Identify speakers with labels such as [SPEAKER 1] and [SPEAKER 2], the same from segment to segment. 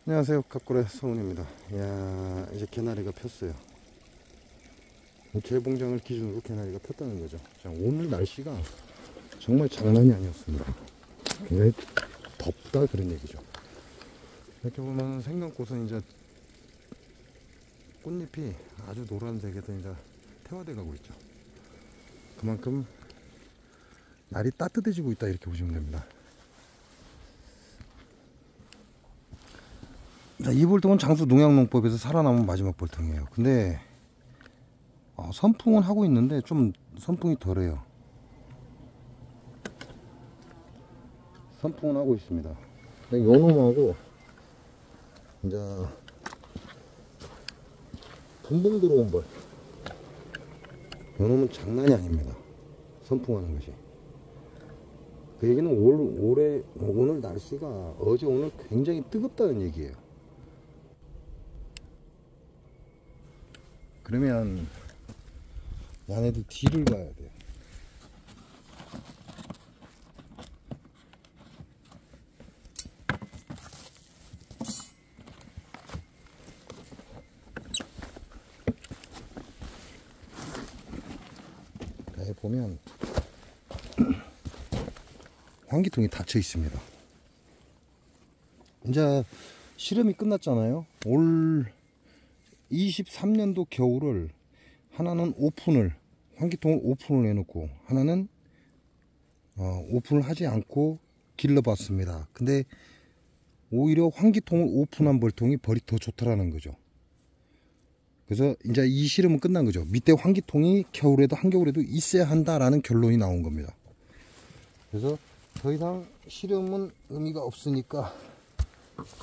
[SPEAKER 1] 안녕하세요, 각골의 서훈입니다. 이야, 이제 개나리가 폈어요. 개봉장을 기준으로 개나리가 폈다는 거죠. 자, 오늘 날씨가 정말 장난이 아니었습니다. 굉장히 덥다 그런 얘기죠. 이렇게 보면 생강꽃은 이제 꽃잎이 아주 노란색에서 이제 태화돼 가고 있죠. 그만큼 날이 따뜻해지고 있다 이렇게 보시면 됩니다. 자, 이 볼통은 장수 농약농법에서 살아남은 마지막 볼통이에요. 근데 선풍은 하고 있는데 좀 선풍이 덜해요. 선풍은 하고 있습니다. 요 놈하고 이제 분봉 들어온 벌, 요 놈은 장난이 아닙니다. 선풍하는 것이. 그 얘기는 오늘 날씨가 어제 오늘 굉장히 뜨겁다는 얘기예요. 그러면 얘네들 뒤를 가야 돼요. 여기 보면 환기통이 닫혀 있습니다. 이제 실험이 끝났잖아요. 올 23년도 겨울을 하나는 환기통을 오픈을 해놓고 하나는 오픈을 하지 않고 길러봤습니다. 근데 오히려 환기통을 오픈한 벌통이 벌이 더 좋다라는 거죠. 그래서 이제 이 실험은 끝난 거죠. 밑에 환기통이 겨울에도 한겨울에도 있어야 한다라는 결론이 나온 겁니다. 그래서 더 이상 실험은 의미가 없으니까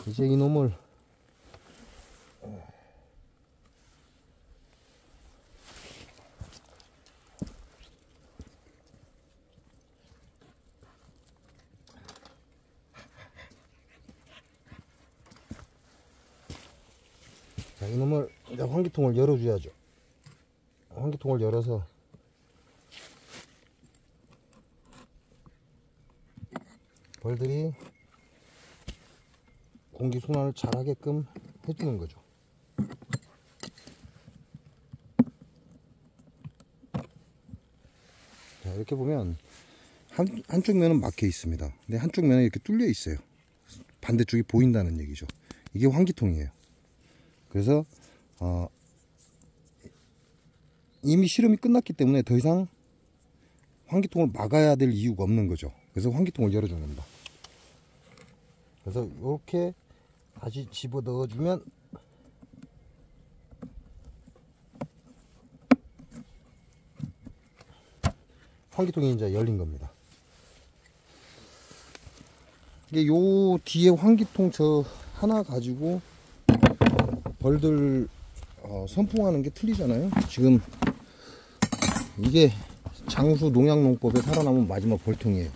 [SPEAKER 1] 이제 이놈을 이놈을 이제 환기통을 열어줘야죠. 환기통을 열어서 벌들이 공기 순환을 잘 하게끔 해주는 거죠. 자, 이렇게 보면 한쪽 면은 막혀 있습니다. 근데 한쪽 면은 이렇게 뚫려 있어요. 반대쪽이 보인다는 얘기죠. 이게 환기통이에요. 그래서 이미 실험이 끝났기 때문에 더 이상 환기통을 막아야 될 이유가 없는 거죠. 그래서 환기통을 열어준 겁니다. 그래서 이렇게 다시 집어 넣어주면 환기통이 이제 열린 겁니다. 이게 요 뒤에 환기통 저 하나 가지고 벌들 선풍하는 게 틀리잖아요. 지금 이게 장수 농약농법에 살아남은 마지막 벌통이에요.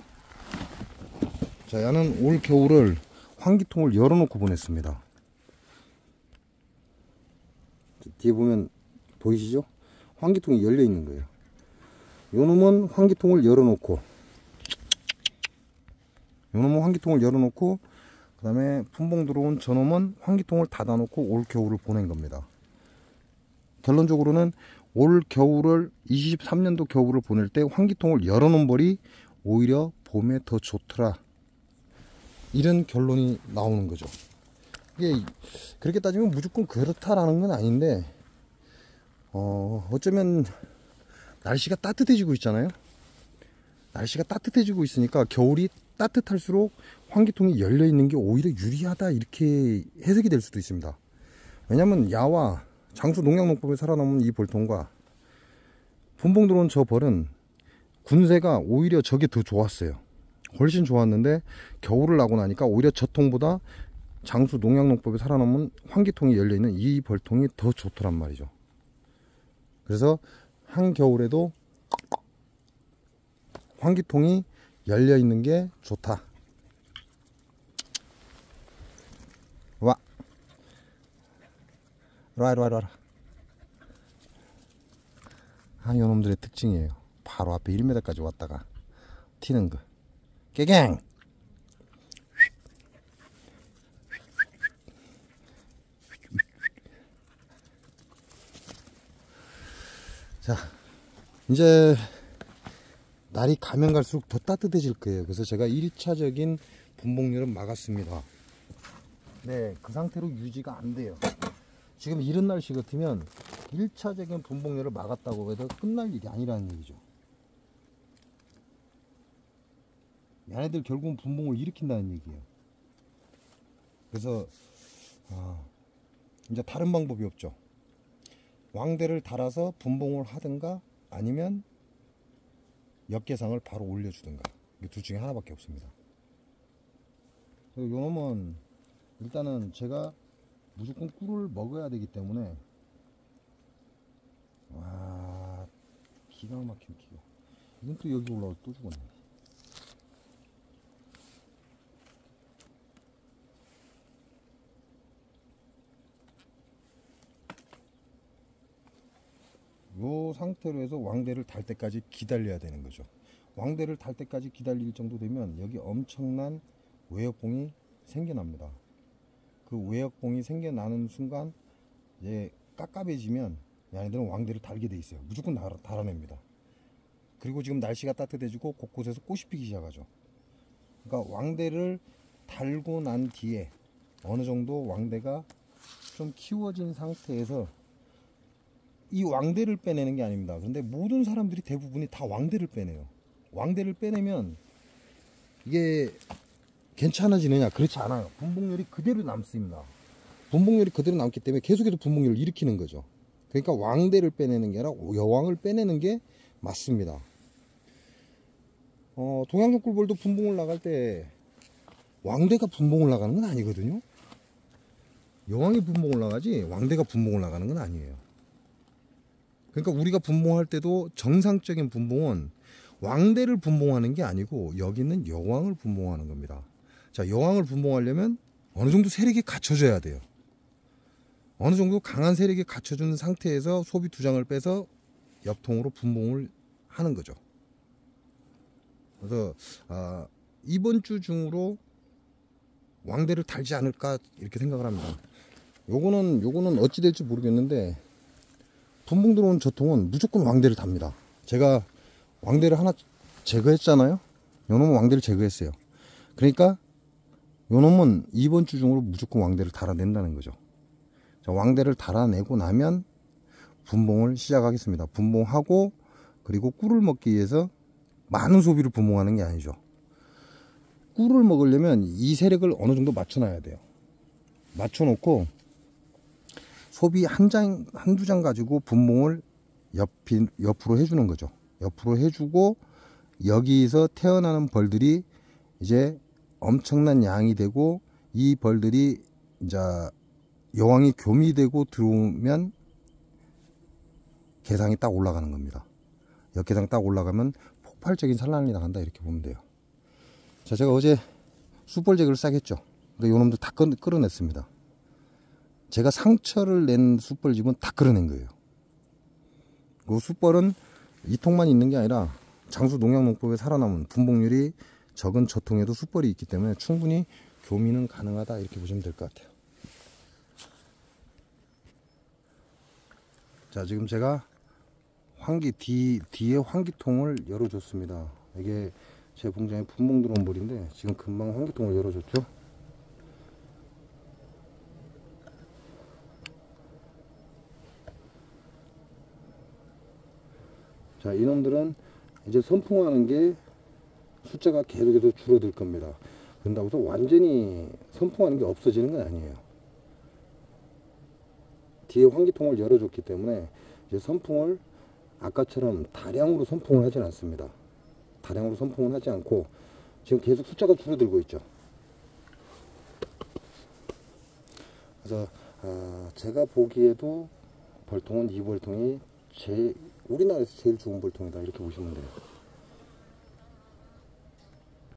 [SPEAKER 1] 자, 얘는 올 겨울을 환기통을 열어놓고 보냈습니다. 뒤에 보면 보이시죠? 환기통이 열려 있는 거예요. 요 놈은 환기통을 열어놓고 그 다음에 분봉 들어온 저놈은 환기통을 닫아놓고 올 겨울을 보낸 겁니다. 결론적으로는 올 겨울을 23년도 겨울을 보낼 때 환기통을 열어놓은 벌이 오히려 봄에 더 좋더라, 이런 결론이 나오는 거죠. 이게 그렇게 따지면 무조건 그렇다라는 건 아닌데 어쩌면 날씨가 따뜻해지고 있잖아요. 날씨가 따뜻해지고 있으니까 겨울이 따뜻할수록 환기통이 열려 있는 게 오히려 유리하다, 이렇게 해석이 될 수도 있습니다. 왜냐면 야와 장수 농약농법에 살아남은 이 벌통과 분봉 들어온 저 벌은 군세가 오히려 저게 더 좋았어요. 훨씬 좋았는데 겨울을 나고 나니까 오히려 저 통보다 장수 농약농법에 살아남은 환기통이 열려있는 이 벌통이 더 좋더란 말이죠. 그래서 한겨울에도 환기통이 열려있는 게 좋다. 와, 이리 와. 요놈들의 특징이에요. 바로 앞에 1m까지 왔다가 튀는 거. 깨갱! 자, 이제 날이 가면 갈수록 더 따뜻해질 거예요. 그래서 제가 1차적인 분봉률은 막았습니다. 네, 그 상태로 유지가 안 돼요. 지금 이런 날씨 같으면 1차적인 분봉률을 막았다고 해도 끝날 일이 아니라는 얘기죠. 얘네들 결국은 분봉을 일으킨다는 얘기예요. 그래서 이제 다른 방법이 없죠. 왕대를 달아서 분봉을 하든가 아니면 역계상을 바로 올려주든가, 이 둘 중에 하나밖에 없습니다. 그리고 요놈은 일단은 제가 무조건 꿀을 먹어야 되기 때문에, 와, 기가 막힌 기가. 이건 또 여기 올라올 또 죽었네. 요 상태로 해서 왕대를 달 때까지 기다려야 되는 거죠. 왕대를 달 때까지 기다릴 정도 되면 여기 엄청난 외역봉이 생겨납니다. 그 외역봉이 생겨나는 순간 이제 깝깝해지면 얘네들은 왕대를 달게 돼 있어요. 무조건 달아냅니다. 그리고 지금 날씨가 따뜻해지고 곳곳에서 꽃이 피기 시작하죠. 그러니까 왕대를 달고 난 뒤에 어느 정도 왕대가 좀 키워진 상태에서, 이 왕대를 빼내는 게 아닙니다. 그런데 모든 사람들이 대부분이 다 왕대를 빼내요. 왕대를 빼내면 이게 괜찮아지느냐? 그렇지 않아요. 분봉률이 그대로 남습니다. 분봉률이 그대로 남기 때문에 계속해서 분봉률을 일으키는 거죠. 그러니까 왕대를 빼내는 게 아니라 여왕을 빼내는 게 맞습니다. 동양종 꿀벌도 분봉을 나갈 때 왕대가 분봉을 나가는 건 아니거든요. 여왕이 분봉을 나가지 왕대가 분봉을 나가는 건 아니에요. 그러니까 우리가 분봉할 때도 정상적인 분봉은 왕대를 분봉하는 게 아니고 여기는 여왕을 분봉하는 겁니다. 자, 여왕을 분봉하려면 어느 정도 세력이 갖춰져야 돼요. 어느 정도 강한 세력이 갖춰준 상태에서 소비 두 장을 빼서 옆통으로 분봉을 하는 거죠. 그래서 이번 주 중으로 왕대를 달지 않을까 이렇게 생각을 합니다. 요거는 어찌 될지 모르겠는데, 분봉 들어온 저 통은 무조건 왕대를 답니다. 제가 왕대를 하나 제거했잖아요. 요놈은 왕대를 제거했어요. 그러니까 요놈은 이번 주 중으로 무조건 왕대를 달아낸다는 거죠. 자, 왕대를 달아내고 나면 분봉을 시작하겠습니다. 분봉하고, 그리고 꿀을 먹기 위해서 많은 소비를 분봉하는 게 아니죠. 꿀을 먹으려면 이 세력을 어느 정도 맞춰놔야 돼요. 맞춰놓고 소비 한두 장 가지고 분봉을 옆으로 해주는 거죠. 옆으로 해주고, 여기서 태어나는 벌들이 이제 엄청난 양이 되고, 이 벌들이 이제 여왕이 교미되고 들어오면 계상이 딱 올라가는 겁니다. 역계상 딱 올라가면 폭발적인 산란이 나간다, 이렇게 보면 돼요. 자, 제가 어제 숯벌 제거를 싹 했죠. 근데 요놈들 다 끌어냈습니다. 제가 상처를 낸 숯벌집은 다 끌어낸 거예요. 그 숯벌은 이 통만 있는 게 아니라 장수 농약농법에 살아남은 분봉률이 적은 저 통에도 숯벌이 있기 때문에 충분히 교미는 가능하다, 이렇게 보시면 될 것 같아요. 자, 지금 제가 뒤에 환기통을 열어줬습니다. 이게 제 공장에 분봉 들어온 벌인데 지금 금방 환기통을 열어줬죠. 자, 이놈들은 이제 선풍하는 게 숫자가 계속해서 줄어들 겁니다. 그런다고 해서 완전히 선풍하는 게 없어지는 건 아니에요. 뒤에 환기통을 열어줬기 때문에 이제 선풍을 아까처럼 다량으로 선풍을 하진 않습니다. 다량으로 선풍을 하지 않고 지금 계속 숫자가 줄어들고 있죠. 그래서 제가 보기에도 벌통은 이 벌통이 우리나라에서 제일 좋은 벌통이다, 이렇게 보시면 돼요.